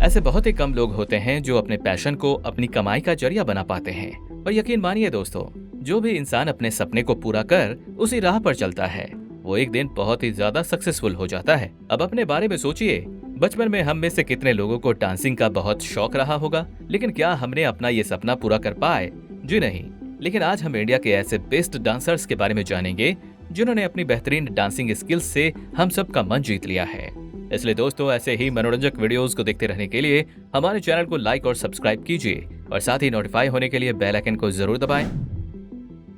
ऐसे बहुत ही कम लोग होते हैं जो अपने पैशन को अपनी कमाई का जरिया बना पाते हैं। और यकीन मानिए दोस्तों, जो भी इंसान अपने सपने को पूरा कर उसी राह पर चलता है, वो एक दिन बहुत ही ज्यादा सक्सेसफुल हो जाता है। अब अपने बारे में सोचिए, बचपन में हम में से कितने लोगों को डांसिंग का बहुत शौक रहा होगा, लेकिन क्या हमने अपना ये सपना पूरा कर पाए? जी नहीं। लेकिन आज हम इंडिया के ऐसे बेस्ट डांसर्स के बारे में जानेंगे जिन्होंने अपनी बेहतरीन डांसिंग स्किल्स से हम सबका मन जीत लिया है। इसलिए दोस्तों, ऐसे ही मनोरंजक वीडियोस को देखते रहने के लिए हमारे चैनल को लाइक और सब्सक्राइब कीजिए और साथ ही नोटिफाई होने के लिए बेल आइकन को जरूर दबाएं।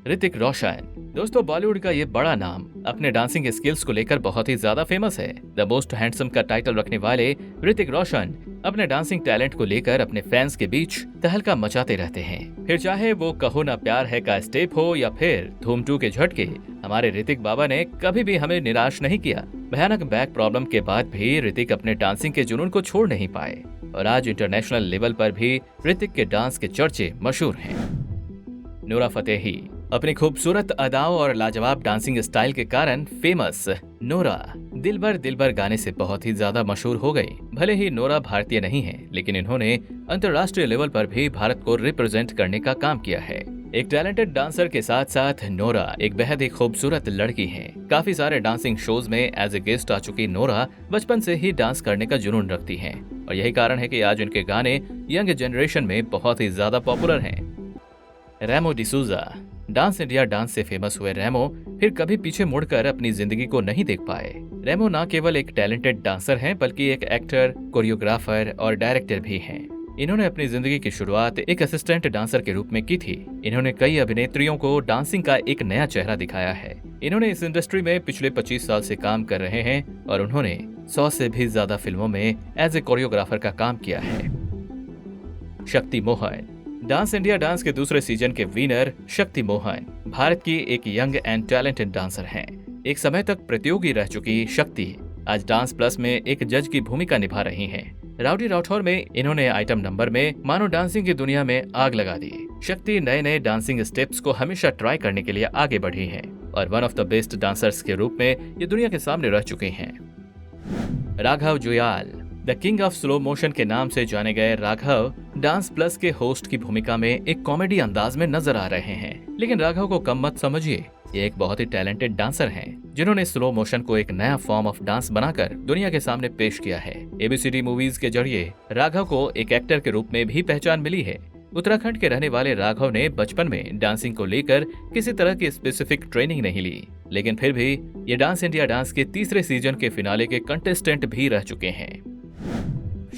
ऋतिक रोशन। दोस्तों, बॉलीवुड का ये बड़ा नाम अपने डांसिंग स्किल्स को लेकर बहुत ही ज्यादा फेमस है। द मोस्ट हैंडसम का टाइटल रखने वाले ऋतिक रोशन अपने डांसिंग टैलेंट को लेकर अपने फैंस के बीच तहलका मचाते रहते हैं। फिर चाहे वो कहो ना प्यार है का स्टेप हो या फिर धूम 2 के झटके, हमारे ऋतिक बाबा ने कभी भी हमें निराश नहीं किया। भयानक बैक प्रॉब्लम के बाद भी ऋतिक अपने डांसिंग के जुनून को छोड़ नहीं पाए और आज इंटरनेशनल लेवल पर भी ऋतिक के डांस के चर्चे मशहूर हैं। नूरा फतेही। अपनी खूबसूरत अदाओं और लाजवाब डांसिंग स्टाइल के कारण फेमस नोरा दिलबर गाने से बहुत ही ज्यादा मशहूर हो गई। भले ही नोरा भारतीय नहीं है, लेकिन इन्होंने अंतर्राष्ट्रीय लेवल पर भी भारत को रिप्रेजेंट करने का काम किया है। एक टैलेंटेड डांसर के साथ साथ नोरा एक बेहद ही खूबसूरत लड़की है। काफी सारे डांसिंग शोज में एज ए गेस्ट आ चुकी नोरा बचपन से ही डांस करने का जुनून रखती हैं और यही कारण है कि आज उनके गाने यंग जनरेशन में बहुत ही ज्यादा पॉपुलर हैं। Remo D'Souza. Dance India dance से फेमस हुए रेमो फिर कभी पीछे मुड़कर अपनी जिंदगी को नहीं देख पाए। रेमो न केवल एक टैलेंटेड डांसर हैं, बल्कि एक एक्टर, कोरियोग्राफर और डायरेक्टर भी हैं। इन्होंने अपनी जिंदगी की शुरुआत एक असिस्टेंट डांसर के रूप में की थी। इन्होंने कई अभिनेत्रियों को डांसिंग का एक नया चेहरा दिखाया है। इन्होंने इस इंडस्ट्री में पिछले 25 साल से काम कर रहे हैं और उन्होंने 100 से भी ज्यादा फिल्मों में एज ए कोरियोग्राफर का काम किया है। Shakti Mohan. Dance India dance के दूसरे सीजन के विनर शक्ति मोहन भारत की एक यंग एंड टैलेंटेड डांसर हैं। एक समय तक प्रतियोगी रह चुकी शक्ति आज डांस प्लस में एक जज की भूमिका निभा रही हैं। राउडी राठौर में इन्होंने आइटम नंबर में मानो डांसिंग की दुनिया में आग लगा दी। शक्ति नए नए डांसिंग स्टेप्स को हमेशा ट्राई करने के लिए आगे बढ़ी है और one of the best dancers के रूप में ये दुनिया के सामने रह चुके हैं। Raghav Juyal. The king of slow motion के नाम से जाने गए राघव डांस प्लस के होस्ट की भूमिका में एक कॉमेडी अंदाज में नजर आ रहे हैं। लेकिन राघव को कम मत समझिए, ये एक बहुत ही टैलेंटेड डांसर हैं, जिन्होंने स्लो मोशन को एक नया फॉर्म ऑफ डांस बनाकर दुनिया के सामने पेश किया है। ABCD मूवीज के जरिए राघव को एक एक्टर के रूप में भी पहचान मिली है। उत्तराखंड के रहने वाले राघव ने बचपन में डांसिंग को लेकर किसी तरह की स्पेसिफिक ट्रेनिंग नहीं ली, लेकिन फिर भी ये डांस इंडिया डांस के तीसरे सीजन के फिनाले के कंटेस्टेंट भी रह चुके हैं।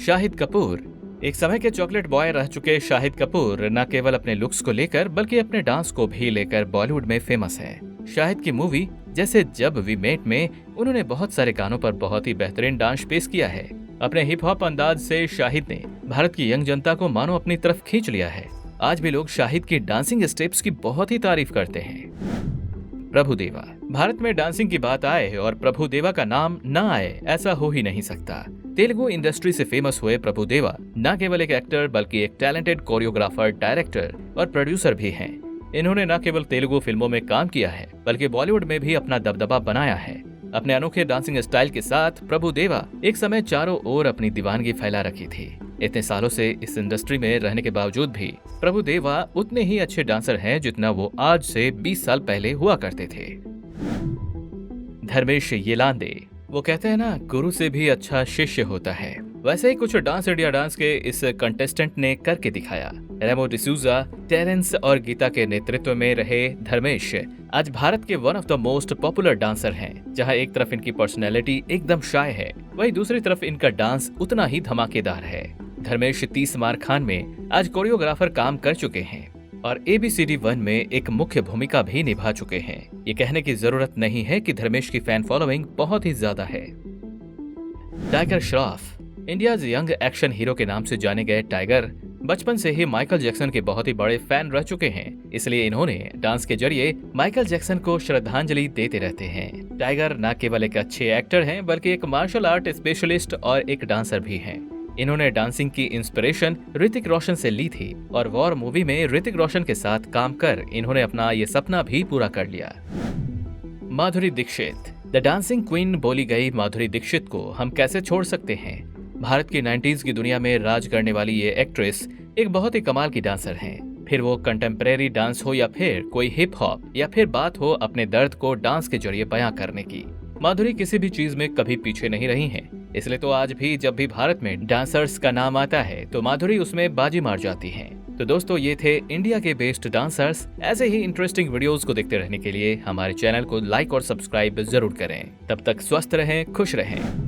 शाहिद कपूर। एक समय के चॉकलेट बॉय रह चुके शाहिद कपूर न केवल अपने लुक्स को लेकर बल्कि अपने डांस को भी लेकर बॉलीवुड में फेमस है। शाहिद की मूवी जैसे जब वी मेट में उन्होंने बहुत सारे गानों पर बहुत ही बेहतरीन डांस पेश किया है। अपने हिप हॉप अंदाज से शाहिद ने भारत की यंग जनता को मानो अपनी तरफ खींच लिया है। आज भी लोग शाहिद की डांसिंग स्टेप्स की बहुत ही तारीफ करते हैं। प्रभुदेवा। भारत में डांसिंग की बात आए और प्रभुदेवा का नाम न आए, ऐसा हो ही नहीं सकता। तेलुगु इंडस्ट्री से फेमस हुए प्रभुदेवा न केवल एक एक्टर बल्कि एक टैलेंटेड कोरियोग्राफर, डायरेक्टर और प्रोड्यूसर भी हैं। इन्होंने न केवल तेलुगु फिल्मों में काम किया है बल्कि बॉलीवुड में भी अपना दबदबा बनाया है। अपने अनोखे डांसिंग स्टाइल के साथ प्रभुदेवा एक समय चारों ओर अपनी दीवानगी फैला रखी थी। इतने सालों से इस इंडस्ट्री में रहने के बावजूद भी प्रभुदेवा उतने ही अच्छे डांसर हैं जितना वो आज से 20 साल पहले हुआ करते थे। धर्मेश येलांदे। वो कहते हैं ना, गुरु से भी अच्छा शिष्य होता है। वैसे ही कुछ डांस इंडिया डांस के इस कंटेस्टेंट ने करके दिखाया। रेमो डिसूजा, टेरेंस और गीता के नेतृत्व में रहे धर्मेश आज भारत के one of the most popular dancer हैं। जहां एक तरफ इनकी पर्सनैलिटी एकदम शाय है, वहीं दूसरी तरफ इनका डांस उतना ही धमाकेदार है। धर्मेश 30 मार खान में आज कोरियोग्राफर काम कर चुके हैं और ABCD 1 में एक मुख्य भूमिका भी निभा चुके हैं। ये कहने की जरूरत नहीं है कि धर्मेश की फैन फॉलोइंग बहुत ही ज्यादा है। Tiger Shroff. India's young action hero के नाम से जाने गए टाइगर बचपन से ही माइकल जैक्सन के बहुत ही बड़े फैन रह चुके हैं। इसलिए इन्होंने डांस के जरिए माइकल जैक्सन को श्रद्धांजलि देते रहते हैं। टाइगर न केवल एक अच्छे एक्टर हैं बल्कि एक मार्शल आर्ट स्पेशलिस्ट और एक डांसर भी हैं। इन्होंने डांसिंग की इंस्पिरेशन ऋतिक रोशन से ली थी और वॉर मूवी में ऋतिक रोशन के साथ काम कर इन्होंने अपना ये सपना भी पूरा कर लिया। Madhuri Dixit. The dancing queen बोली गई माधुरी दीक्षित को हम कैसे छोड़ सकते हैं। भारत की 90s की दुनिया में राज करने वाली ये एक्ट्रेस एक बहुत ही कमाल की डांसर हैं। फिर वो कंटेम्परेरी डांस हो या फिर कोई हिप हॉप या फिर बात हो अपने दर्द को डांस के जरिए बयां करने की, माधुरी किसी भी चीज में कभी पीछे नहीं रही हैं। इसलिए तो आज भी जब भी भारत में डांसर्स का नाम आता है तो माधुरी उसमें बाजी मार जाती हैं। तो दोस्तों, ये थे इंडिया के बेस्ट डांसर्स। ऐसे ही इंटरेस्टिंग वीडियोस को देखते रहने के लिए हमारे चैनल को लाइक और सब्सक्राइब जरूर करें। तब तक स्वस्थ रहें, खुश रहें।